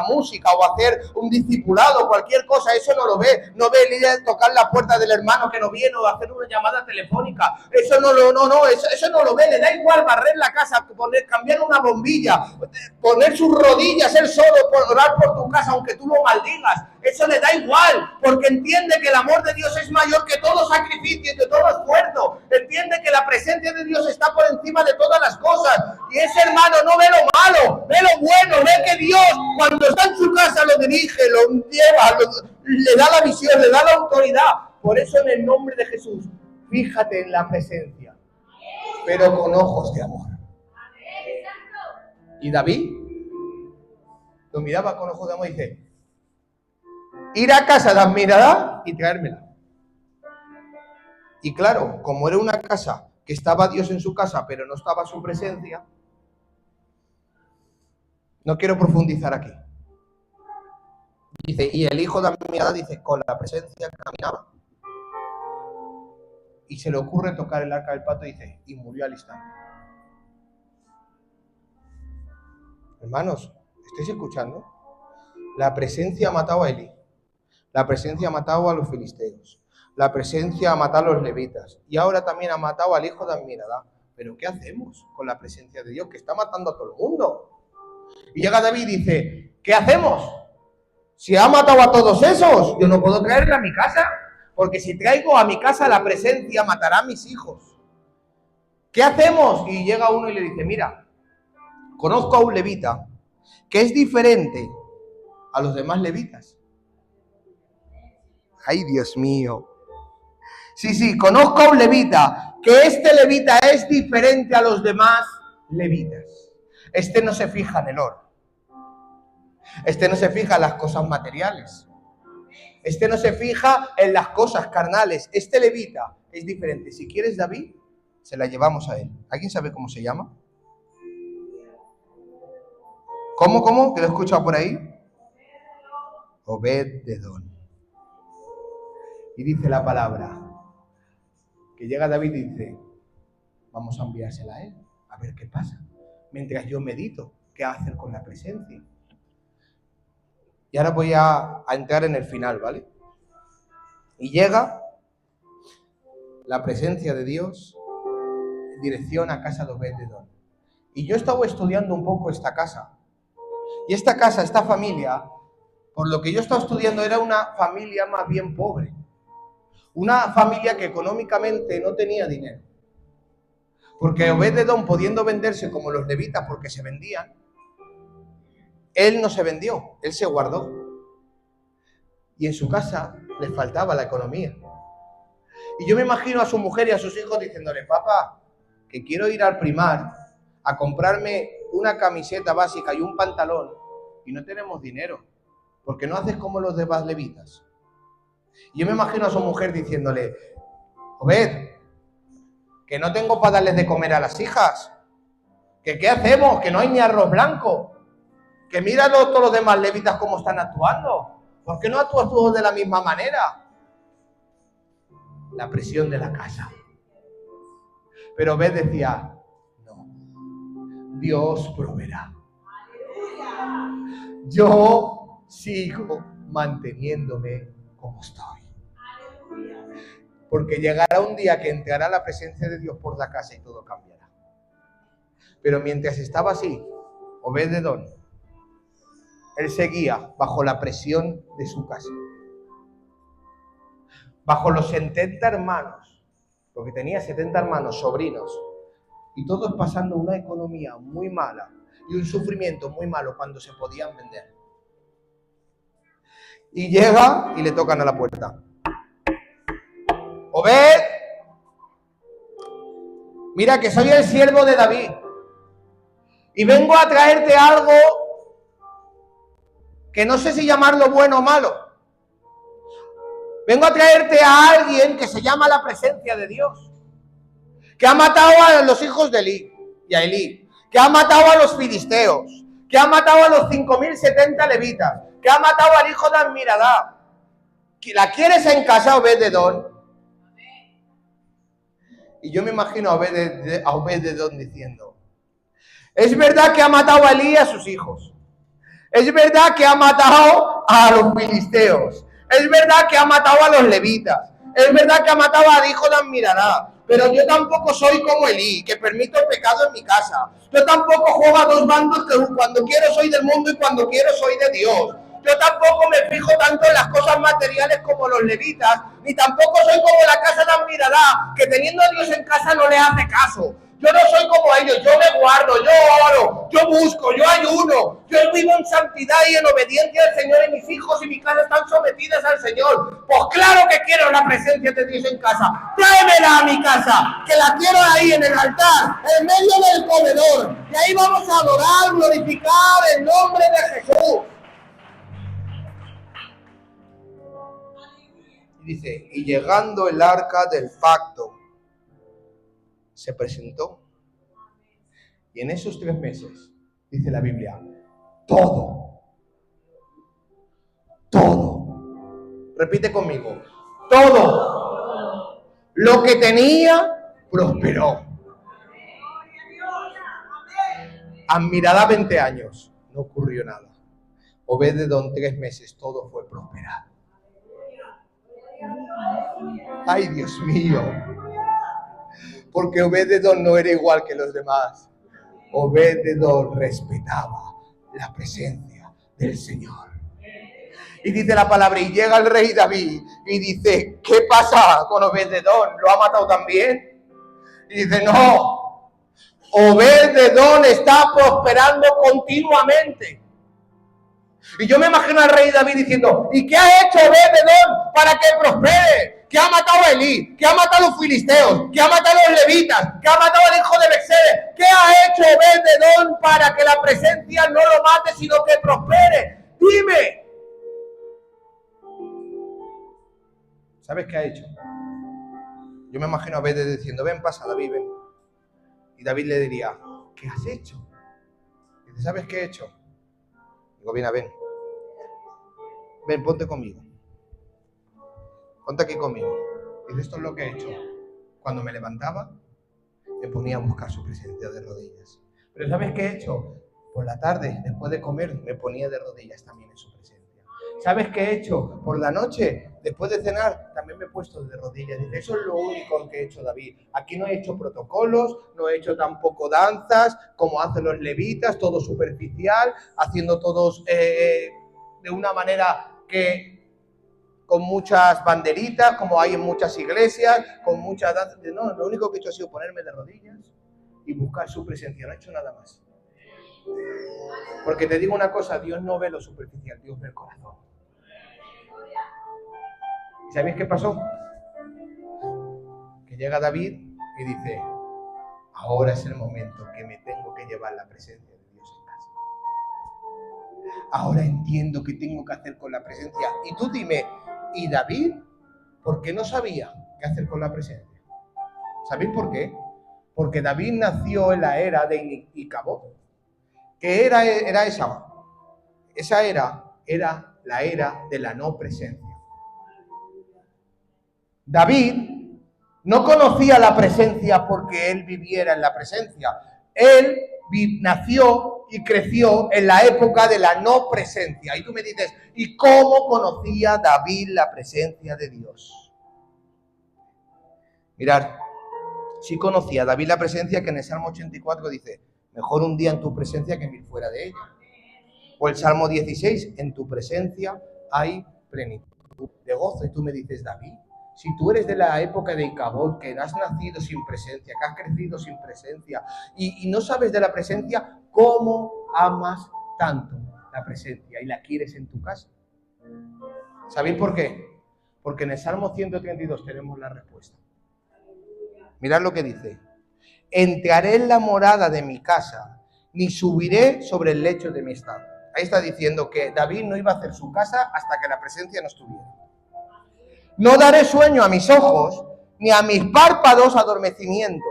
música, o hacer un discipulado, cualquier cosa. Eso no lo ve. No ve el ir a tocar la puerta del hermano que no viene, o hacer una llamada telefónica. Eso eso no lo ve. Le da igual barrer la casa, cambiar una bombilla, poner sus rodillas él solo, orar por tu casa aunque tú lo maldigas. Eso le da igual, porque entiende que el amor de Dios es mayor que todo sacrificio y que todo esfuerzo. Entiende que la presencia de Dios está por encima de todas las cosas. Y ese hermano no ve lo malo, ve lo bueno, ve que Dios cuando está en su casa lo dirige, lo lleva, le da la visión, le da la autoridad. Por eso en el nombre de Jesús, fíjate en la presencia, pero con ojos de amor. Y David lo miraba con ojos de amor y dice, ir a casa de admirada y traérmela. Y claro, como era una casa que estaba Dios en su casa, pero no estaba su presencia, no quiero profundizar aquí. Dice, y el hijo de admirada dice, con la presencia caminaba. Y se le ocurre tocar el arca del pacto y dice, y murió al instante. Hermanos, ¿estáis escuchando? La presencia ha matado a Elí. La presencia ha matado a los filisteos. La presencia ha matado a los levitas. Y ahora también ha matado al hijo de admirada. ¿Pero qué hacemos con la presencia de Dios? Que está matando a todo el mundo. Y llega David y dice, ¿qué hacemos? Si ha matado a todos esos, yo no puedo traerle a mi casa. Porque si traigo a mi casa la presencia, matará a mis hijos. ¿Qué hacemos? Y llega uno y le dice, mira, conozco a un levita que es diferente a los demás levitas. ¡Ay, Dios mío! Sí, conozco a un levita, que este levita es diferente a los demás levitas. Este no se fija en el oro. Este no se fija en las cosas materiales. Este no se fija en las cosas carnales. Este levita es diferente. Si quieres, David, se la llevamos a él. ¿Alguien sabe cómo se llama? ¿Cómo? ¿Que lo he escuchado por ahí? Obed-edom. Y dice la palabra, que llega David y dice, vamos a enviársela a él, a ver qué pasa. Mientras yo medito, ¿qué hacer con la presencia? Y ahora voy a entrar en el final, ¿vale? Y llega la presencia de Dios en dirección a casa de Obed-edom. Y yo estaba estudiando un poco esta casa. Y esta casa, esta familia, por lo que yo estaba estudiando, era una familia más bien pobre. Una familia que económicamente no tenía dinero. Porque Obed-edom, pudiendo venderse como los levitas porque se vendían, él no se vendió, él se guardó. Y en su casa le faltaba la economía. Y yo me imagino a su mujer y a sus hijos diciéndole, papá, que quiero ir al Primar a comprarme una camiseta básica y un pantalón y no tenemos dinero. ¿por qué no haces como los demás levitas? Y yo me imagino a su mujer diciéndole, Obed, que no tengo para darles de comer a las hijas, que qué hacemos, que no hay ni arroz blanco, que mira todos los demás levitas cómo están actuando, ¿por qué no actúas tú de la misma manera? La presión de la casa. Pero Obed decía, no, Dios proveerá. Yo sigo manteniéndome como estoy. Porque llegará un día que entrará la presencia de Dios por la casa y todo cambiará. Pero mientras estaba así, Obed-Edom, él seguía bajo la presión de su casa. Bajo los 70 hermanos, porque tenía 70 hermanos, sobrinos, y todos pasando una economía muy mala y un sufrimiento muy malo cuando se podían vender. Y llega y le tocan a la puerta. Obed, mira que soy el siervo de David y vengo a traerte algo que no sé si llamarlo bueno o malo. Vengo a traerte a alguien que se llama la presencia de Dios, que ha matado a los hijos de Elí y a Elí, que ha matado a los filisteos, que ha matado a los 5.070 levitas, que ha matado al hijo de Amminadab. ¿La quieres en casa, Obed-Edom? Y yo me imagino a Obed-Edom diciendo, es verdad que ha matado a Elí y a sus hijos, es verdad que ha matado a los filisteos, es verdad que ha matado a los levitas, es verdad que ha matado al hijo de Amminadab, pero yo tampoco soy como Elí, que permito el pecado en mi casa. Yo tampoco juego a dos bandos, que cuando quiero soy del mundo y cuando quiero soy de Dios. Yo tampoco me fijo tanto en las cosas materiales como los levitas, ni tampoco soy como la casa de Amminadab, que teniendo a Dios en casa no le hace caso. Yo no soy como ellos, yo me guardo, yo oro, yo busco, yo ayuno, yo vivo en santidad y en obediencia al Señor, y mis hijos y mi casa están sometidas al Señor. Pues claro que quiero la presencia de Dios en casa. Tráemela a mi casa, que la quiero ahí en el altar, en medio del comedor. Y ahí vamos a adorar, glorificar el nombre de Jesús. Y dice, y llegando el arca del pacto, se presentó. Y en esos 3 meses, dice la Biblia, todo, repite conmigo, todo lo que tenía prosperó. Amminadab 20 años, no ocurrió nada. Obed-Edom 3 meses, todo fue prosperado. Ay, Dios mío, porque Obed-Edom no era igual que los demás. Obed-Edom respetaba la presencia del Señor. Y dice la palabra, y llega el rey David y dice, ¿qué pasa con Obed-Edom? ¿Lo ha matado también? Y dice, no, Obed-Edom está prosperando continuamente. Y yo me imagino al rey David diciendo, ¿y qué ha hecho Obed-Edom para que prospere? Que ha matado a Elí, que ha matado a los filisteos, que ha matado a los levitas, que ha matado al hijo de Bexere. ¿Qué ha hecho Obed-Edom para que la presencia no lo mate, sino que prospere? Dime. ¿Sabes qué ha hecho? Yo me imagino a Obed diciendo, ven, pasa, David, ven. Y David le diría, ¿qué has hecho? Y dice, ¿sabes qué he hecho? Digo, ven. Ven, ponte conmigo. Ponte aquí conmigo. Dice, esto es lo que he hecho. Cuando me levantaba, me ponía a buscar su presencia de rodillas. Pero ¿sabes qué he hecho? Por la tarde, después de comer, me ponía de rodillas también en su presencia. ¿Sabes qué he hecho? Por la noche, después de cenar, también me he puesto de rodillas. Dice, eso es lo único que he hecho, David. Aquí no he hecho protocolos, no he hecho tampoco danzas, como hacen los levitas, todo superficial, haciendo todos de una manera que con muchas banderitas, como hay en muchas iglesias, con muchas danzas. No, lo único que he hecho ha sido ponerme de rodillas y buscar su presencia, no he hecho nada más. Porque te digo una cosa, Dios no ve lo superficial, Dios ve el corazón. ¿Y sabéis qué pasó? Que llega David y dice, ahora es el momento que me tengo que llevar la presencia de Dios en casa. Ahora entiendo qué tengo que hacer con la presencia. Y tú dime, ¿y David por qué no sabía qué hacer con la presencia? ¿Sabéis por qué? Porque David nació en la era de Icabod. ¿Qué era esa? Esa era la era de la no presencia. David no conocía la presencia porque él viviera en la presencia. Él nació y creció en la época de la no presencia. Y tú me dices, ¿y cómo conocía David la presencia de Dios? Mirad, sí conocía David la presencia, que en el Salmo 84 dice, mejor un día en tu presencia que mil fuera de ella. O el Salmo 16, en tu presencia hay plenitud de gozo. Y tú me dices, David, si tú eres de la época de Icabod, que has nacido sin presencia, que has crecido sin presencia, y no sabes de la presencia, ¿cómo amas tanto la presencia y la quieres en tu casa? ¿Sabéis por qué? Porque en el Salmo 132 tenemos la respuesta. Mirad lo que dice. Entraré en la morada de mi casa, ni subiré sobre el lecho de mi estado. Ahí está diciendo que David no iba a hacer su casa hasta que la presencia no estuviera. No daré sueño a mis ojos, ni a mis párpados adormecimiento,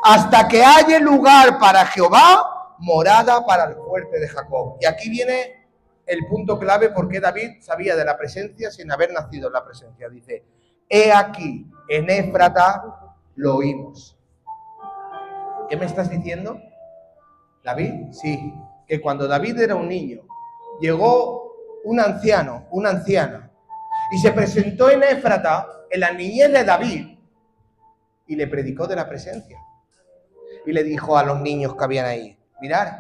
hasta que haya lugar para Jehová, morada para el fuerte de Jacob. Y aquí viene el punto clave por qué David sabía de la presencia sin haber nacido en la presencia. Dice, he aquí, en Éfrata lo oímos. ¿Qué me estás diciendo? ¿David? Sí, que cuando David era un niño, llegó un anciano, una anciana, y se presentó en Éfrata, en la niñez de David, y le predicó de la presencia. Y le dijo a los niños que habían ahí, mirad,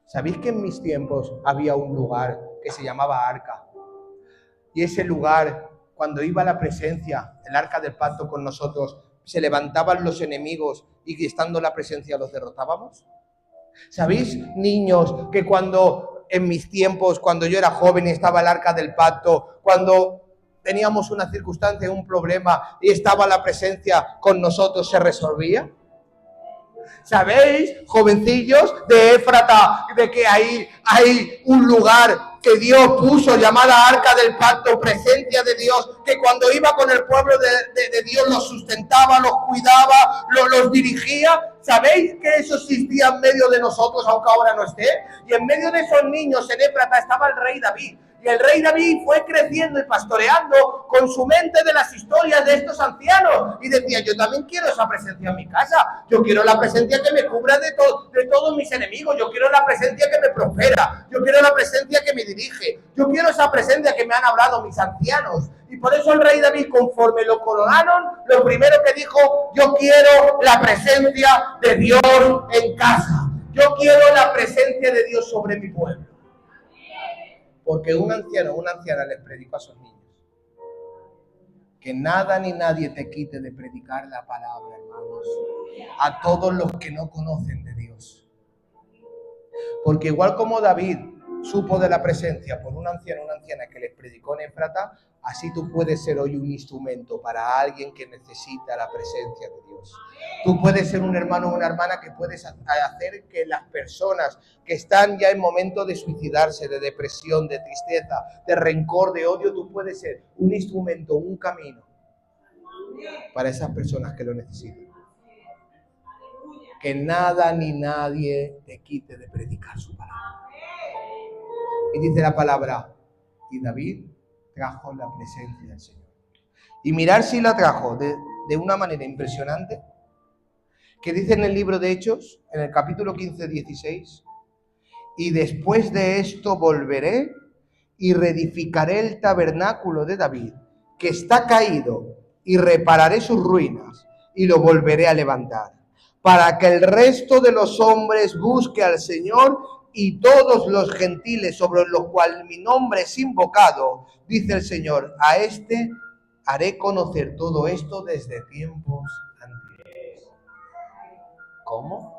¿sabéis que en mis tiempos había un lugar que se llamaba Arca? Y ese lugar, cuando iba la presencia, el Arca del Pacto con nosotros, se levantaban los enemigos y estando la presencia los derrotábamos. ¿Sabéis, niños, que cuando en mis tiempos, cuando yo era joven y estaba el Arca del Pacto, cuando teníamos una circunstancia, un problema y estaba la presencia con nosotros, se resolvía? ¿Sabéis, jovencillos de Éfrata, de que ahí hay un lugar que Dios puso llamada Arca del Pacto, presencia de Dios, que cuando iba con el pueblo de Dios los sustentaba, los cuidaba, los dirigía? ¿Sabéis que eso existía en medio de nosotros, aunque ahora no esté? Y en medio de esos niños en Éfrata estaba el rey David. Y el rey David fue creciendo y pastoreando con su mente de las historias de estos ancianos. Y decía, yo también quiero esa presencia en mi casa. Yo quiero la presencia que me cubra de todos mis enemigos. Yo quiero la presencia que me prospera. Yo quiero la presencia que me dirige. Yo quiero esa presencia que me han hablado mis ancianos. Y por eso el rey David, conforme lo coronaron, lo primero que dijo, yo quiero la presencia de Dios en casa. Yo quiero la presencia de Dios sobre mi pueblo. Porque un anciano o una anciana les predicó a sus niños que nada ni nadie te quite de predicar la palabra, hermanos, a todos los que no conocen de Dios. Porque igual como David supo de la presencia por un anciano o una anciana que les predicó en Éfrata, así tú puedes ser hoy un instrumento para alguien que necesita la presencia de Dios. Tú puedes ser un hermano o una hermana que puedes hacer que las personas que están ya en momento de suicidarse, de depresión, de tristeza, de rencor, de odio, tú puedes ser un instrumento, un camino para esas personas que lo necesitan. Que nada ni nadie te quite de predicar su palabra. Y dice la palabra, y David trajo la presencia del Señor. Y mirar si la trajo de una manera impresionante, que dice en el libro de Hechos, en el capítulo 15, 16, y después de esto volveré y reedificaré el tabernáculo de David, que está caído, y repararé sus ruinas, y lo volveré a levantar, para que el resto de los hombres busque al Señor, y todos los gentiles sobre los cuales mi nombre es invocado, dice el Señor, a este haré conocer todo esto desde tiempos antiguos. ¿Cómo?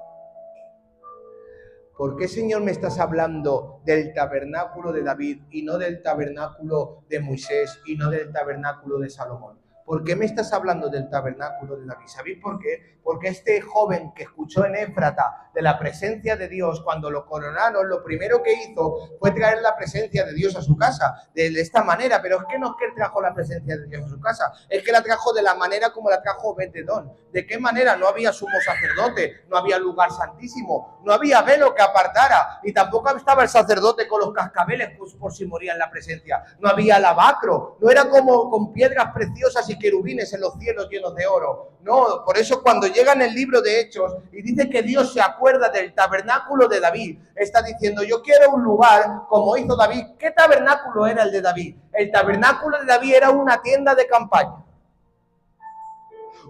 ¿Por qué, Señor, me estás hablando del tabernáculo de David y no del tabernáculo de Moisés y no del tabernáculo de Salomón? ¿por qué me estás hablando del tabernáculo de David? ¿Sabéis por qué? Porque este joven que escuchó en Éfrata de la presencia de Dios, cuando lo coronaron, lo primero que hizo fue traer la presencia de Dios a su casa, de esta manera. Pero es que no es que él trajo la presencia de Dios a su casa, es que la trajo de la manera como la trajo Obed-Edom. ¿De qué manera? No había sumo sacerdote, no había lugar santísimo, no había velo que apartara, y tampoco estaba el sacerdote con los cascabeles pues, por si moría en la presencia. No había lavacro, no era como con piedras preciosas y querubines en los cielos llenos de oro. No, por eso cuando llega en el libro de Hechos y dice que Dios se acuerda del tabernáculo de David, está diciendo, yo quiero un lugar como hizo David. ¿Qué tabernáculo era el de David? El tabernáculo de David era una tienda de campaña.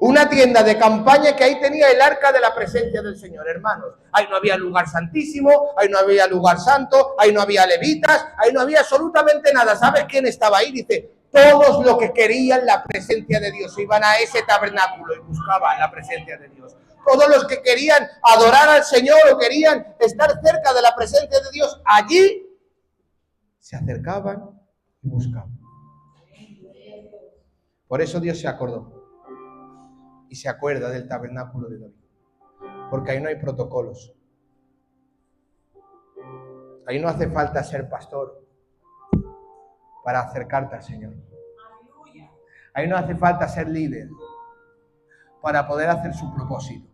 Una tienda de campaña que ahí tenía el arca de la presencia del Señor, hermanos. Ahí no había lugar santísimo, ahí no había lugar santo, ahí no había levitas, ahí no había absolutamente nada. ¿Sabes quién estaba ahí? Dice, todos los que querían la presencia de Dios iban a ese tabernáculo y buscaban la presencia de Dios. Todos los que querían adorar al Señor o querían estar cerca de la presencia de Dios, allí se acercaban y buscaban. Por eso Dios se acordó. Y se acuerda del tabernáculo de David. Porque ahí no hay protocolos. Ahí no hace falta ser pastor para acercarte al Señor. Ahí no hace falta ser líder para poder hacer su propósito.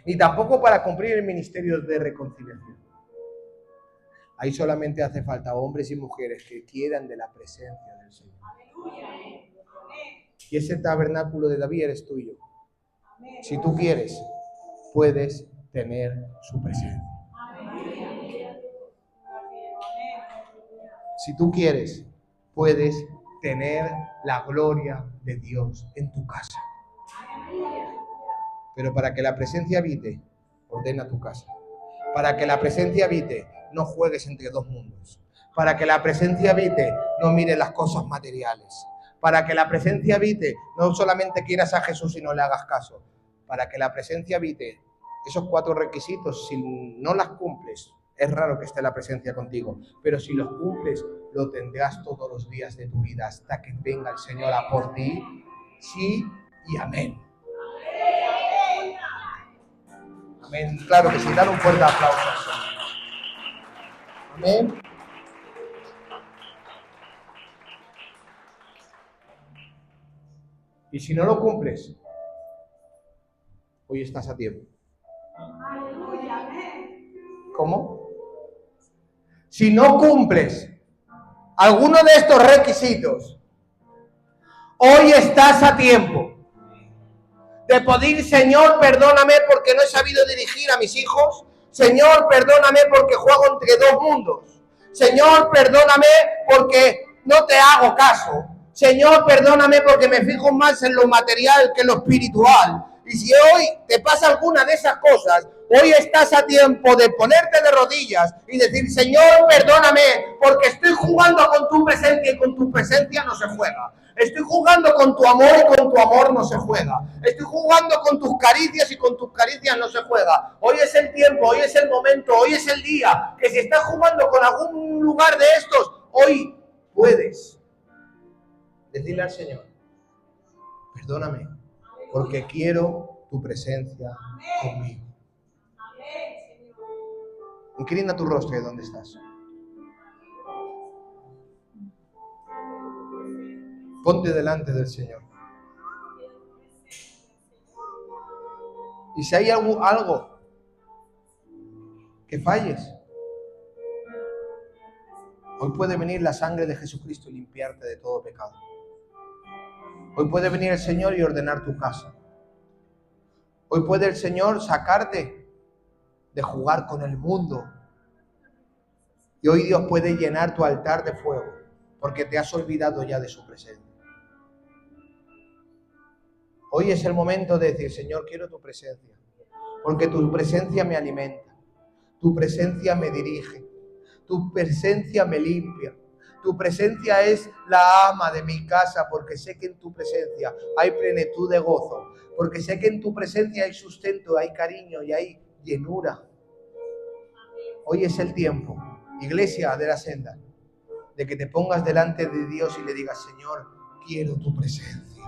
Ni tampoco para cumplir el ministerio de reconciliación. Ahí solamente hace falta hombres y mujeres que quieran de la presencia del Señor. Y ese tabernáculo de David eres tuyo. Si tú quieres, puedes tener su presencia. Si tú quieres, puedes tener la gloria de Dios en tu casa. Pero para que la presencia habite, ordena tu casa. Para que la presencia habite, no juegues entre dos mundos. Para que la presencia habite, no mires las cosas materiales. Para que la presencia habite, no solamente quieras a Jesús y no le hagas caso. Para que la presencia habite, esos 4 requisitos, si no las cumples, es raro que esté la presencia contigo. Pero si los cumples, lo tendrás todos los días de tu vida hasta que venga el Señor a por ti. Sí y amén. Amén. Claro que sí, dan un fuerte aplauso. Amén. Y si no lo cumples, hoy estás a tiempo. ¿Cómo? Si no cumples alguno de estos requisitos, hoy estás a tiempo de pedir, Señor, perdóname porque no he sabido dirigir a mis hijos. Señor, perdóname porque juego entre dos mundos. Señor, perdóname porque no te hago caso. Señor, perdóname porque me fijo más en lo material que en lo espiritual. Y si hoy te pasa alguna de esas cosas, hoy estás a tiempo de ponerte de rodillas y decir, Señor, perdóname porque estoy jugando con tu presencia y con tu presencia no se juega. Estoy jugando con tu amor y con tu amor no se juega. Estoy jugando con tus caricias y con tus caricias no se juega. Hoy es el tiempo, hoy es el momento, hoy es el día que si estás jugando con algún lugar de estos, hoy puedes decirle al Señor, perdóname, porque quiero tu presencia conmigo. Inclina tu rostro de donde estás. Ponte delante del Señor. Y si hay algo que falles, hoy puede venir la sangre de Jesucristo y limpiarte de todo pecado. Hoy puede venir el Señor y ordenar tu casa. Hoy puede el Señor sacarte de jugar con el mundo. Y hoy Dios puede llenar tu altar de fuego, porque te has olvidado ya de su presencia. Hoy es el momento de decir, Señor, quiero tu presencia, porque tu presencia me alimenta, tu presencia me dirige, tu presencia me limpia, tu presencia es la ama de mi casa, porque sé que en tu presencia hay plenitud de gozo, porque sé que en tu presencia hay sustento, hay cariño y hay llenura. Hoy es el tiempo, iglesia de la senda, de que te pongas delante de Dios y le digas, Señor, quiero tu presencia.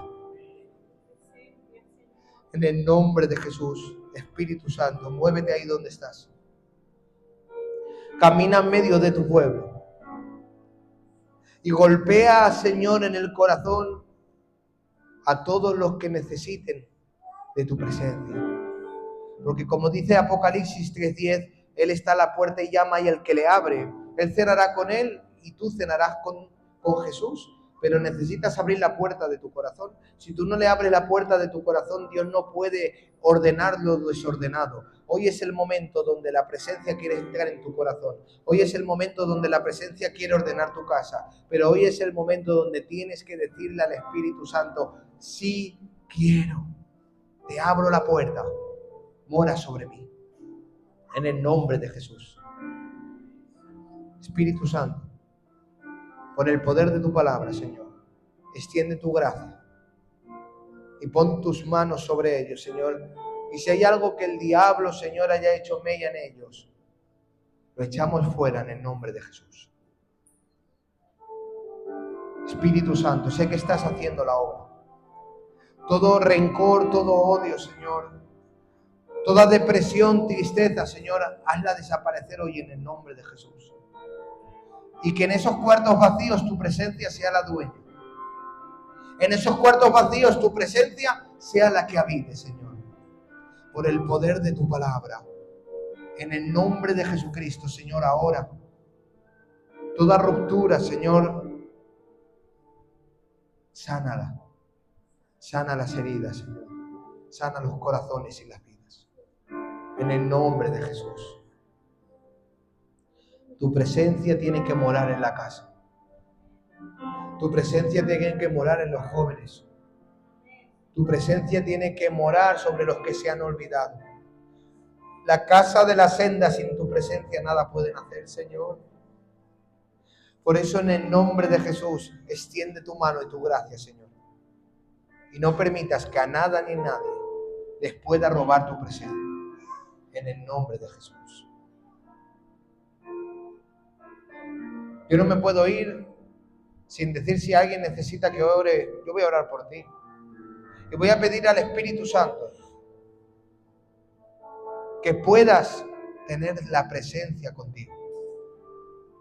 En el nombre de Jesús, Espíritu Santo, muévete ahí donde estás. Camina en medio de tu pueblo. Y golpea, Señor, en el corazón a todos los que necesiten de tu presencia. Porque como dice Apocalipsis 3:10, Él está a la puerta y llama, y el que le abre, Él cenará con Él y tú cenarás con Jesús. Pero necesitas abrir la puerta de tu corazón. Si tú no le abres la puerta de tu corazón, Dios no puede ordenar lo desordenado. Hoy es el momento donde la presencia quiere entrar en tu corazón. Hoy es el momento donde la presencia quiere ordenar tu casa. Pero hoy es el momento donde tienes que decirle al Espíritu Santo: sí quiero, te abro la puerta, mora sobre mí. En el nombre de Jesús. Espíritu Santo, por el poder de tu palabra, Señor, extiende tu gracia y pon tus manos sobre ellos, Señor. Y si hay algo que el diablo, Señor, haya hecho mella en ellos, lo echamos fuera en el nombre de Jesús. Espíritu Santo, sé que estás haciendo la obra. Todo rencor, todo odio, Señor, toda depresión, tristeza, Señor, hazla desaparecer hoy en el nombre de Jesús. Y que en esos cuartos vacíos tu presencia sea la dueña. En esos cuartos vacíos tu presencia sea la que habite, Señor. Por el poder de tu palabra. En el nombre de Jesucristo, Señor, ahora. Toda ruptura, Señor, sánala. Sana las heridas, Señor. Sana los corazones y las vidas. En el nombre de Jesús. Tu presencia tiene que morar en la casa. Tu presencia tiene que morar en los jóvenes. Tu presencia tiene que morar sobre los que se han olvidado. La casa de la senda, sin tu presencia nada pueden hacer, Señor. Por eso, en el nombre de Jesús, extiende tu mano y tu gracia, Señor. Y no permitas que a nada ni nadie les pueda robar tu presencia. En el nombre de Jesús. Yo no me puedo ir sin decir si alguien necesita que ore. Yo voy a orar por ti. Y voy a pedir al Espíritu Santo que puedas tener la presencia contigo.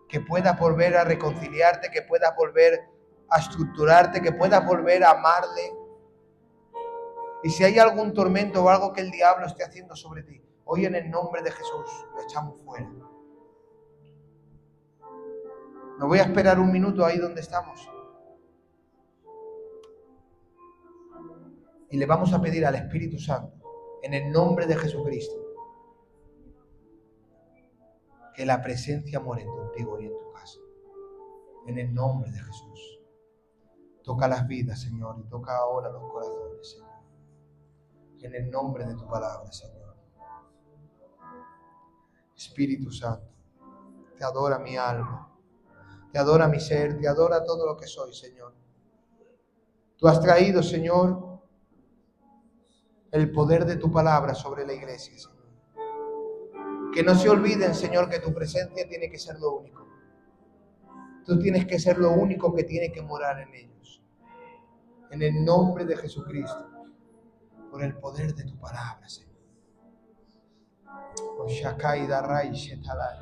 Que puedas volver a reconciliarte, que puedas volver a estructurarte, que puedas volver a amarle. Y si hay algún tormento o algo que el diablo esté haciendo sobre ti, hoy en el nombre de Jesús lo echamos fuera. Me voy a esperar un minuto ahí donde estamos. Y le vamos a pedir al Espíritu Santo, en el nombre de Jesucristo, que la presencia more contigo y en tu casa. En el nombre de Jesús. Toca las vidas, Señor, y toca ahora los corazones, Señor. En el nombre de tu palabra, Señor. Espíritu Santo, te adora mi alma. Te adora mi ser, te adora todo lo que soy, Señor. Tú has traído, Señor, el poder de tu palabra sobre la iglesia, Señor. Que no se olviden, Señor, que tu presencia tiene que ser lo único. Tú tienes que ser lo único que tiene que morar en ellos. En el nombre de Jesucristo. Por el poder de tu palabra, Señor. Oshakai Darai Shetalai.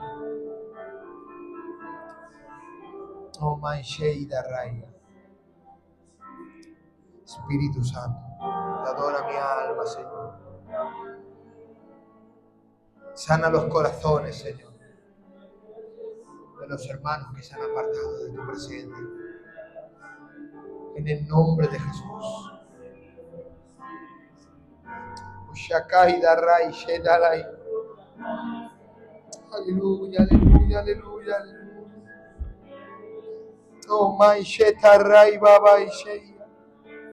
Oh, Manshei Darai. Espíritu Santo, te adora mi alma, Señor. Sana los corazones, Señor, de los hermanos que se han apartado de tu presencia. En el nombre de Jesús. Ushakai Darai Shetalai. Aleluya, aleluya, aleluya, aleluya. Oh, my Shetarai Baba Ishei.